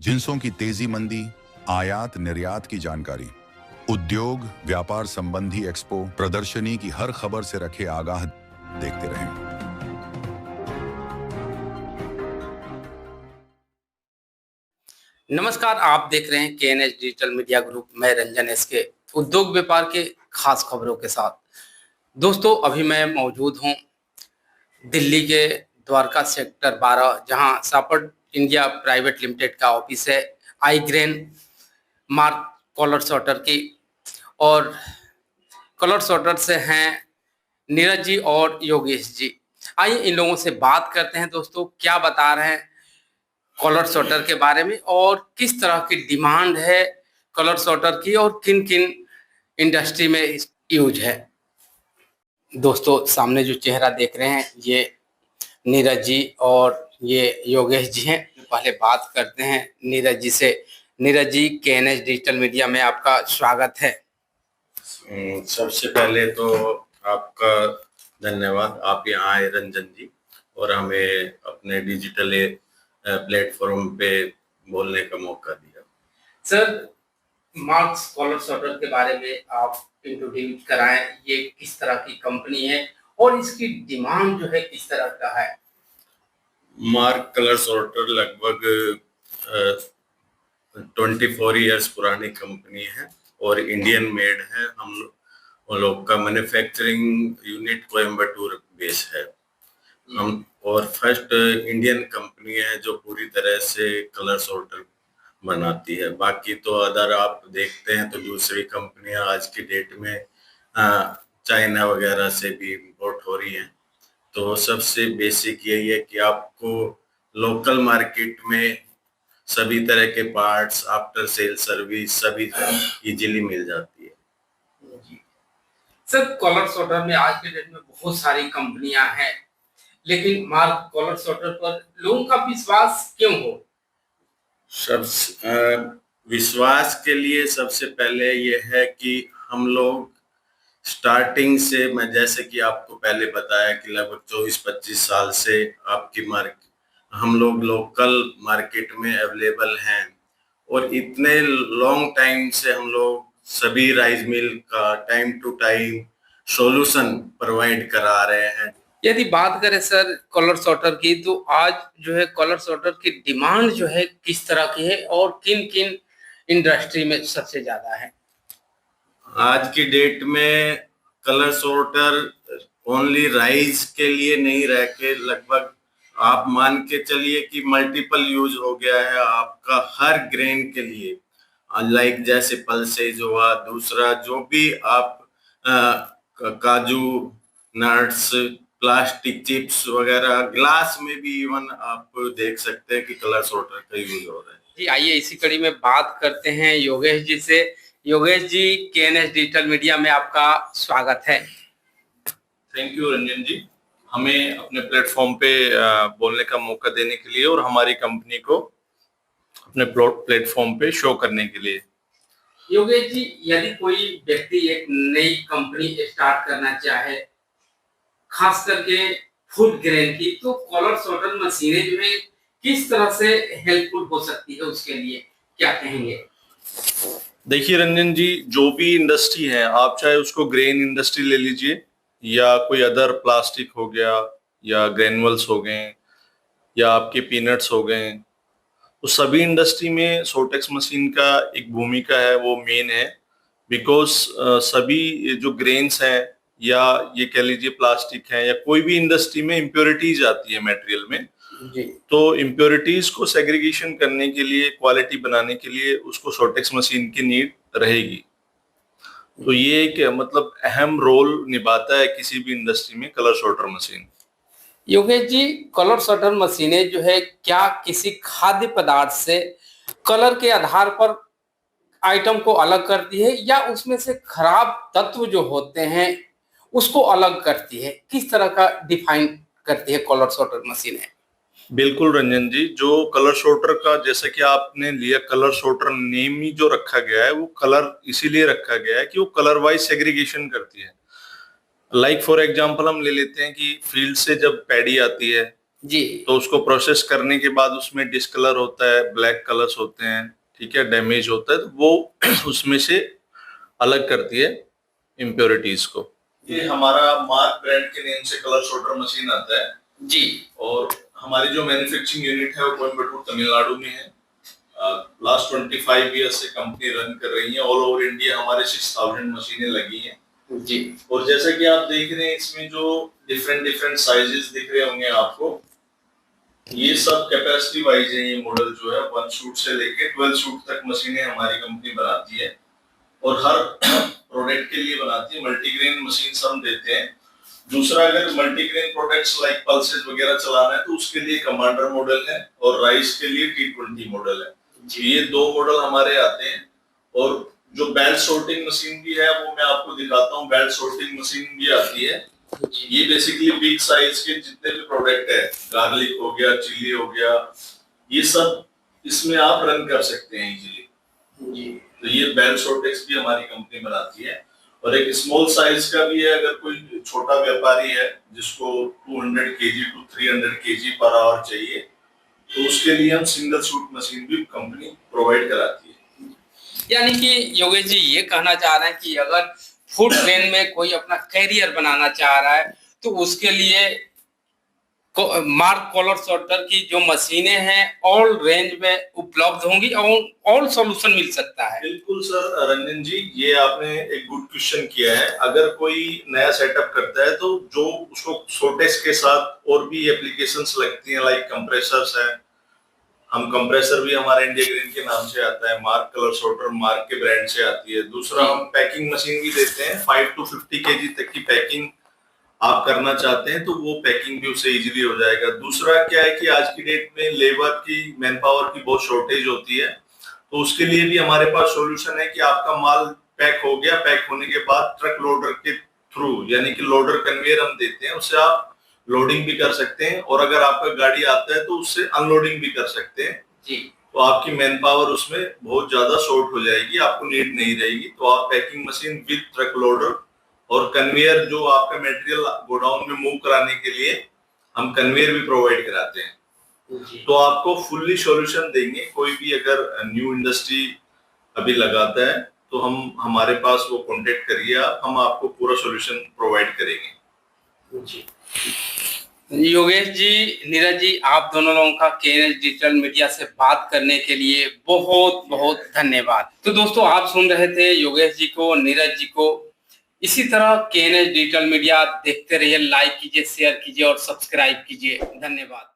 जिंसों की तेजी मंदी, आयात निर्यात की जानकारी, उद्योग व्यापार संबंधी एक्सपो प्रदर्शनी की हर खबर से रखे आगाह। देखते रहें। नमस्कार, आप देख रहे हैं केएनएच डिजिटल मीडिया ग्रुप। मैं रंजन एस के उद्योग व्यापार के खास खबरों के साथ। दोस्तों, अभी मैं मौजूद हूं दिल्ली के द्वारका सेक्टर 12, जहां सापर्ट इंडिया प्राइवेट लिमिटेड का ऑफिस है। आई ग्रेन मार्क कॉलर सॉर्टर की, और कॉलर सॉर्टर से हैं नीरज जी और योगेश जी। आइए इन लोगों से बात करते हैं दोस्तों, क्या बता रहे हैं कॉलर सॉर्टर के बारे में और किस तरह की डिमांड है कॉलर सॉर्टर की और किन किन इंडस्ट्री में यूज है। दोस्तों, सामने जो चेहरा देख रहे हैं ये नीरज जी और ये योगेश जी हैं। पहले बात करते हैं नीरज जी से। Neeraj ji, KNH digital media में आपका स्वागत है। सबसे पहले तो आपका धन्यवाद, आप यहाँ आए रंजन जी, और हमें अपने डिजिटल प्लेटफॉर्म पे बोलने का मौका दिया। सर, मार्क्स कॉलर सॉर्टर के बारे में आप इंट्रोड्यूस कराएं। ये किस तरह की कंपनी है और इसकी डिमांड जो है किस तरह का है। मार्क कलर सॉर्टर लगभग 24 इयर्स पुरानी कंपनी है और इंडियन मेड है। हम लोग का मैन्युफैक्चरिंग यूनिट कोयम्बटूर बेस है। हम और फर्स्ट इंडियन कंपनी है जो पूरी तरह से कलर सॉर्टर बनाती है। बाकी तो अदर आप देखते हैं तो दूसरी कंपनियां आज की डेट में चाइना वगैरह से भी इंपोर्ट हो रही हैं। तो सबसे बेसिक यही है कि आपको लोकल मार्केट में सभी तरह के पार्ट्स, आफ्टर सेल सर्विस सभी इजीली मिल जाती है। सर, कॉलर सॉर्टर में आज के डेट में बहुत सारी कंपनियां हैं, लेकिन मार्क कॉलर सॉर्टर पर लोगों का विश्वास क्यों हो? विश्वास के लिए सबसे पहले ये है कि हम लोग स्टार्टिंग से, मैं जैसे कि आपको पहले बताया कि लगभग 24-25 साल से आपकी हम लोग लोकल मार्केट में अवेलेबल हैं, और इतने लॉन्ग टाइम से हम लोग सभी राइस मिल का time to time solution provide करा रहे हैं। यदि बात करें सर कॉलर सॉर्टर की, तो आज जो है कॉलर सॉर्टर की डिमांड जो है किस तरह की है और किन किन इंडस्ट्री में सबसे ज्यादा है? आज की डेट में कलर सॉर्टर ओनली राइस के लिए नहीं रह के लगभग आप मान के चलिए कि मल्टीपल यूज हो गया है आपका हर ग्रेन के लिए। लाइक जैसे पल्सेज हुआ, दूसरा जो भी आप काजू, नट्स, प्लास्टिक चिप्स वगैरह, ग्लास में भी इवन आप देख सकते हैं कि कलर सॉर्टर का यूज हो रहा है। जी, आइए इसी कड़ी में बात करते हैं योगेश जी से। Yogesh ji, KNH digital media में आपका स्वागत है। थैंक यू रंजन जी, हमें अपने प्लेटफॉर्म पे बोलने का मौका देने के लिए और हमारी कंपनी को अपने प्लेटफॉर्म पे शो करने के लिए। योगेश जी, यदि कोई व्यक्ति एक नई कंपनी स्टार्ट करना चाहे, खास करके फूड ग्रेन की, तो कॉलर सॉर्टर मशीनें जो है किस तरह से हेल्पफुल हो सकती है, उसके लिए क्या कहेंगे? देखिए रंजन जी, जो भी इंडस्ट्री है, आप चाहे उसको ग्रेन इंडस्ट्री ले लीजिए या कोई अदर प्लास्टिक हो गया या ग्रेनुअल्स हो गए या आपके पीनट्स हो गए, तो सभी इंडस्ट्री में सोटेक्स मशीन का एक भूमिका है, वो मेन है। बिकॉज सभी जो ग्रेन्स हैं या ये कह लीजिए प्लास्टिक है या कोई भी इंडस्ट्री में इम्प्योरिटीज आती है मटेरियल में जी। तो इम्प्योरिटीज को सेग्रीगेशन करने के लिए, क्वालिटी बनाने के लिए उसको सोटेक्स मशीन की नीड रहेगी। तो ये एक मतलब अहम रोल निभाता है किसी भी इंडस्ट्री में colour sorter machine. Yogesh ji, colour sorter मशीनें जो है क्या किसी खाद्य पदार्थ से कलर के आधार पर आइटम को अलग करती है या उसमें से खराब तत्व जो होते हैं उसको अलग करती है? किस तरह का डिफाइन करती है कलर सॉर्टर मशीनें? बिल्कुल रंजन जी, जो कलर सॉर्टर का, जैसे कि आपने लिया कलर सॉर्टर, नेम ही जो रखा गया है वो कलर इसीलिए रखा गया है कि वो कलर वाइज सेग्रीगेशन करती है। लाइक फॉर एग्जांपल हम ले लेते हैं कि फील्ड से जब पैडी आती है जी। तो उसको प्रोसेस करने के बाद उसमें डिस्कलर होता है, ब्लैक कलर्स होते हैं, ठीक है, डैमेज होता है, तो वो उसमें से अलग करती है इम्प्योरिटीज को। ये हमारा मार्क ब्रांड के नेम से कलर सॉर्टर मशीन आता है जी। और हमारी जो मैन्युफैक्चरिंग यूनिट है वो कोयम्बटूर तमिलनाडु में है। लास्ट 25 ईयर से कंपनी रन कर रही है। ऑल ओवर इंडिया हमारे 6000 मशीनें लगी हैं जी। और जैसा कि आप देख रहे हैं इसमें जो डिफरेंट साइजेस दिख रहे होंगे आपको, ये सब कैपेसिटी वाइज है। ये मॉडल जो है 1 शूट से लेके 12 शूट तक मशीनें हमारी कंपनी बनाती है और हर प्रोडक्ट के लिए बनाती है। मल्टीग्रेन मशीन हम देते हैं। दूसरा, अगर मल्टीग्रेन प्रोडक्ट्स लाइक पल्सेस वगैरह चलाना है तो उसके लिए कमांडर मॉडल है और राइस के लिए T20 मॉडल है। ये 2 मॉडल हमारे आते हैं। और जो बेल्ट सॉर्टिंग मशीन भी है वो मैं आपको दिखाता हूँ। बेल्ट सॉर्टिंग मशीन भी आती है। ये बेसिकली बिग साइज के जितने भी प्रोडक्ट है, गार्लिक हो गया, चिली हो गया, ये सब इसमें आप रन कर सकते हैं इजीली। तो ये बेल्ट सॉर्टेक्स भी हमारी कंपनी बनाती है। और एक स्मॉल साइज का भी है। अगर कोई छोटा व्यापारी है जिसको 200 kg to 300 kg per hour चाहिए तो उसके लिए हम सिंगल शूट मशीन भी कंपनी प्रोवाइड कराती है। यानी कि योगेश जी ये कहना चाह रहे हैं कि अगर फूड ग्रेन में कोई अपना कैरियर बनाना चाह रहा है तो उसके लिए मार्क कॉलर सॉर्टर की जो मशीनें हैं ऑल रेंज में उपलब्ध होंगी और ऑल सॉल्यूशन मिल सकता है। बिल्कुल सर रंजन जी, ये आपने एक गुड क्वेश्चन किया है। अगर कोई नया सेटअप करता है तो जो उसको सॉर्टेक्स के साथ और भी एप्लीकेशंस लगती हैं, लाइक कंप्रेसर्स है। हम कंप्रेसर भी हमारे इंडिया ग्रीन के नाम से आता है। मार्क कलर सॉर्टर मार्क के ब्रांड से आती है। दूसरा, हम पैकिंग मशीन भी देते हैं। 5 to 50 kg तक की पैकिंग आप करना चाहते हैं तो वो पैकिंग भी उससे इजीली हो जाएगा। दूसरा क्या है कि आज की डेट में लेबर की, मैन पावर की बहुत शॉर्टेज होती है, तो उसके लिए भी हमारे पास सॉल्यूशन है कि आपका माल पैक हो गया, पैक होने के बाद ट्रक लोडर के थ्रू, यानी कि लोडर कन्वेयर हम देते हैं, उससे आप लोडिंग भी कर सकते हैं और अगर आपका गाड़ी आता है तो उससे अनलोडिंग भी कर सकते हैं जी। तो आपकी मैन पावर उसमें बहुत ज्यादा शॉर्ट हो जाएगी, आपको नीड नहीं रहेगी। तो आप packing machine with truck loader और कन्वेयर, जो आपका मटेरियल गोडाउन में मूव कराने के लिए हम कन्वेयर भी प्रोवाइड कराते हैं। तो आपको फुल्ली सॉल्यूशन देंगे। कोई भी अगर न्यू इंडस्ट्री अभी लगाता है तो हम, हमारे पास वो कांटेक्ट करिए आप, हम आपको पूरा सॉल्यूशन प्रोवाइड करेंगे। जी। योगेश जी, नीरज जी, आप दोनों लोगों का केएनएच डिजिटल मीडिया से बात करने के लिए बहुत बहुत धन्यवाद। तो दोस्तों, आप सुन रहे थे योगेश जी को, नीरज जी को। इसी तरह केएनएच डिजिटल मीडिया देखते रहिए, लाइक कीजिए, शेयर कीजिए और सब्सक्राइब कीजिए। धन्यवाद।